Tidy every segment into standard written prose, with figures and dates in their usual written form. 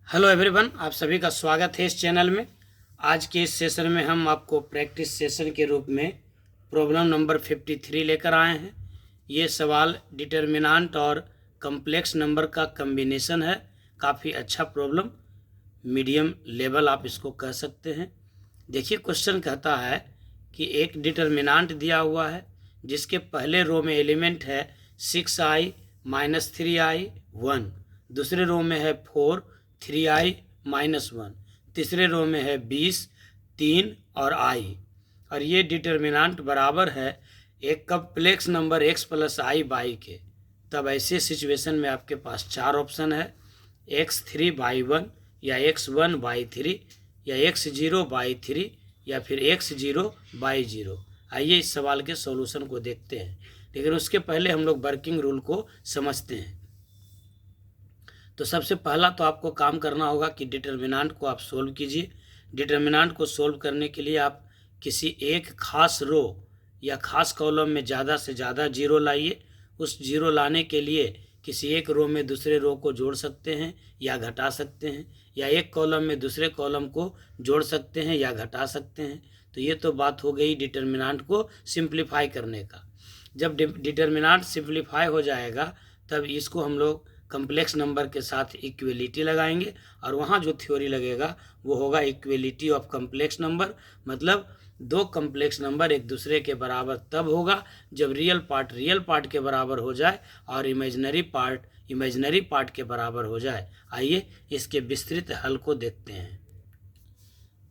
Hello everyone, आप सभी का स्वागत है इस चैनल में। आज के इस सेशन में हम आपको प्रैक्टिस सेशन के रूप में प्रॉब्लम नंबर 53 लेकर आए हैं। ये सवाल डिटर्मिनेंट और कम्प्लेक्स नंबर का कम्बिनेशन है। काफ़ी अच्छा प्रॉब्लम, मीडियम लेवल आप इसको कह सकते हैं। देखिए, क्वेश्चन कहता है कि एक डिटर्मिनेंट दिया हुआ है जिसके पहले रो में एलिमेंट है 6i माइनस 3i 1, दूसरे रो में है 4 3i माइनस 1, तीसरे रो में है 20 3 और i, और ये डिटर्मिनेंट बराबर है एक complex number x plus I by के। तब ऐसे सिचुएशन में आपके पास चार ऑप्शन है, x3/1 या x1/3 या x0/3 या फिर x0/0। आइए इस सवाल के सॉल्यूशन को देखते हैं, लेकिन उसके पहले हम लोग वर्किंग रूल को समझते हैं। तो सबसे पहला तो आपको काम करना होगा कि डिटर्मिनेंट को आप सोल्व कीजिए। डिटर्मिनेंट को सोल्व करने के लिए आप किसी एक खास रो या खास कॉलम में ज़्यादा से ज़्यादा जीरो लाइए। उस जीरो लाने के लिए किसी एक रो में दूसरे रो को जोड़ सकते हैं या घटा सकते हैं, या एक कॉलम में दूसरे कॉलम को जोड़ सकते हैं या घटा सकते हैं। तो ये तो बात हो गई डिटर्मिनेंट को सिंप्लीफाई करने का। जब डिटर्मिनेंट सिंप्लीफाई हो जाएगा तब इसको हम लोग कम्प्लेक्स नंबर के साथ इक्वलिटी लगाएंगे, और वहाँ जो थ्योरी लगेगा वो होगा इक्वलिटी ऑफ कम्प्लेक्स नंबर। मतलब दो कम्प्लेक्स नंबर एक दूसरे के बराबर तब होगा जब रियल पार्ट के बराबर हो जाए और इमेजिनरी पार्ट के बराबर हो जाए। आइए इसके विस्तृत हल को देखते हैं।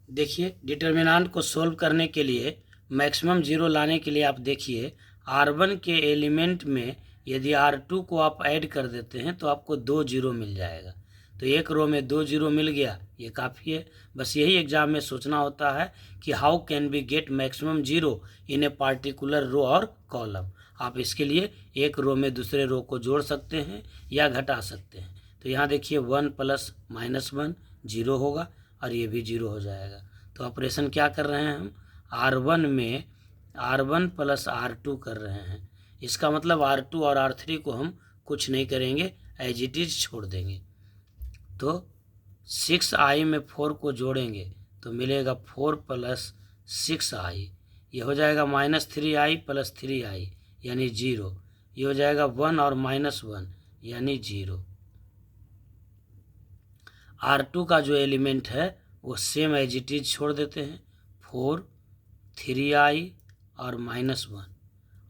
देखिए, डिटर्मिनेंट को सोल्व करने के लिए मैक्सिमम जीरो लाने के लिए आप देखिए R1 के एलिमेंट में यदि R2 को आप ऐड कर देते हैं तो आपको 2 जीरो मिल जाएगा। तो एक रो में 2 जीरो मिल गया, ये काफ़ी है। बस यही एग्जाम में सोचना होता है कि how can be get maximum zero in a particular row और कॉलम। आप इसके लिए एक रो में दूसरे रो को जोड़ सकते हैं या घटा सकते हैं। तो यहाँ देखिए 1 + -1 जीरो होगा और ये भी जीरो हो जाएगा। तो ऑपरेशन क्या कर रहे हैं हम, R1 में R1 + R2 कर रहे हैं। इसका मतलब R2 और R3 को हम कुछ नहीं करेंगे, एज इट इज छोड़ देंगे। तो 6i में 4 को जोड़ेंगे तो मिलेगा 4 + 6i, ये हो जाएगा -3i + 3i यानी 0। ये हो जाएगा 1 और -1 यानी 0। R2 का जो एलिमेंट है वो सेम एज इट इज छोड़ देते हैं, 4 3i और -1।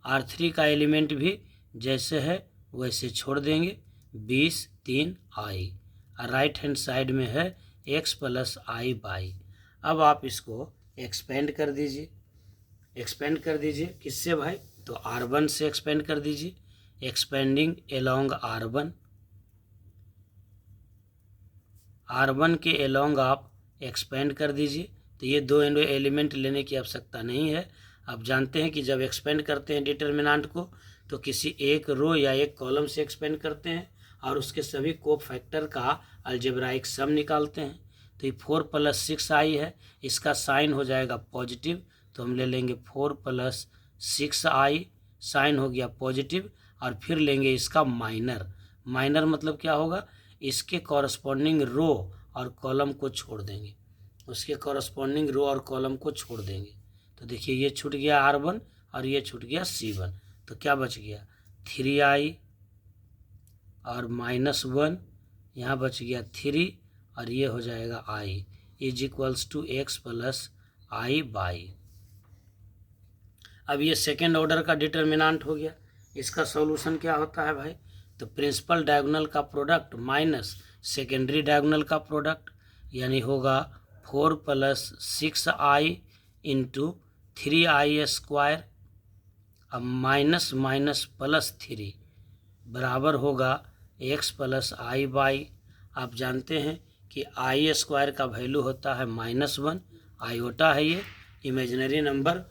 R3 का एलिमेंट भी जैसे है वैसे छोड़ देंगे, 20 3i। राइट हैंड साइड में है x + i/। अब आप इसको एक्सपेंड कर दीजिए। किससे भाई, तो R1 से एक्सपेंड कर दीजिए। एक्सपेंडिंग एलोंग R1 के एलोंग आप एक्सपेंड कर दीजिए। तो ये दो एलिमेंट लेने की आवश्यकता नहीं है। आप जानते हैं कि जब एक्सपेंड करते हैं डिटर्मिनेंट को तो किसी एक रो या एक कॉलम से एक्सपेंड करते हैं और उसके सभी कोफैक्टर का अलजेब्राइक सम निकालते हैं। तो ये 4 + 6i है, इसका साइन हो जाएगा पॉजिटिव, तो हम ले लेंगे 4 + 6i, साइन हो गया पॉजिटिव, और फिर लेंगे इसका माइनर मतलब क्या होगा, इसके कॉरस्पॉन्डिंग रो और कॉलम को छोड़ देंगे, तो देखिए ये छूट गया R1 और ये छूट गया C1। तो क्या बच गया, 3i और -1, यहाँ बच गया 3 और ये हो जाएगा i = x + i/। अब ये सेकेंड ऑर्डर का डिटर्मिनेंट हो गया। इसका सॉल्यूशन क्या होता है भाई, तो प्रिंसिपल डायगोनल का प्रोडक्ट माइनस सेकेंडरी डायगोनल का प्रोडक्ट, यानी होगा 4 + 6i × 3i², अब -−+3 बराबर होगा x + i/। आप जानते हैं कि i² का वैल्यू होता है -1, आयोटा है ये इमेजिनरी नंबर।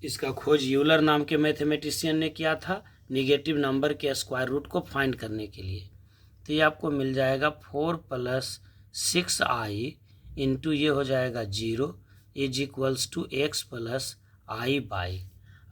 इसका खोज यूलर नाम के मैथमेटिशियन ने किया था निगेटिव नंबर के स्क्वायर रूट को फाइंड करने के लिए। तो ये आपको मिल जाएगा 4 + 6i × ये हो जाएगा 0 = x + i/।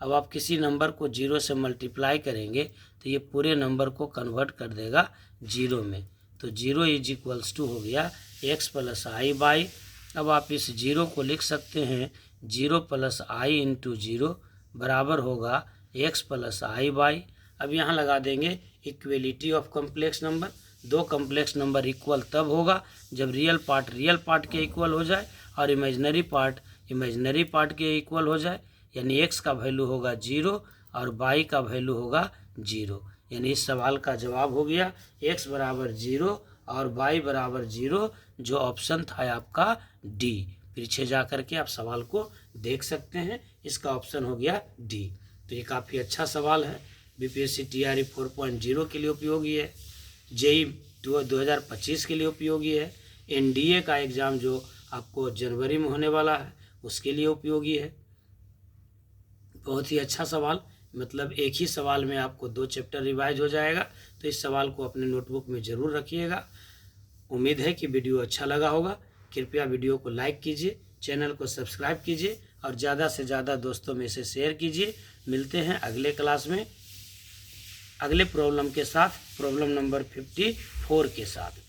अब आप किसी नंबर को 0 से मल्टीप्लाई करेंगे तो ये पूरे नंबर को कन्वर्ट कर देगा 0 में। तो 0 इज इक्वल्स टू हो गया x प्लस आई बाई, अब आप इस 0 को लिख सकते हैं 0 प्लस आई इंटू 0 बराबर होगा x प्लस आई बाई। अब यहाँ लगा देंगे इक्वलिटी ऑफ कॉम्प्लेक्स नंबर। दो कॉम्प्लेक्स नंबर इक्वल तब होगा जब रियल पार्ट के इक्वल हो जाए और इमेजिनरी पार्ट के इक्वल हो जाए, यानी x का वैल्यू होगा 0 और y का वैल्यू होगा 0। यानी इस सवाल का जवाब हो गया x बराबर 0 और y बराबर 0, जो ऑप्शन था आपका डी। पीछे जा कर के आप सवाल को देख सकते हैं, इसका ऑप्शन हो गया डी। तो ये काफ़ी अच्छा सवाल है, बीपीएससी टीआरई 4.0 के लिए उपयोगी है, जेई 2025 के लिए उपयोगी है, एनडीए का एग्ज़ाम जो आपको जनवरी में होने वाला है उसके लिए उपयोगी है। बहुत ही अच्छा सवाल, मतलब एक ही सवाल में आपको 2 चैप्टर रिवाइज हो जाएगा। तो इस सवाल को अपने नोटबुक में ज़रूर रखिएगा। उम्मीद है कि वीडियो अच्छा लगा होगा। कृपया वीडियो को लाइक कीजिए, चैनल को सब्सक्राइब कीजिए और ज़्यादा से ज़्यादा दोस्तों में से शेयर कीजिए। मिलते हैं अगले क्लास में अगले प्रॉब्लम के साथ, प्रॉब्लम नंबर 54 के साथ।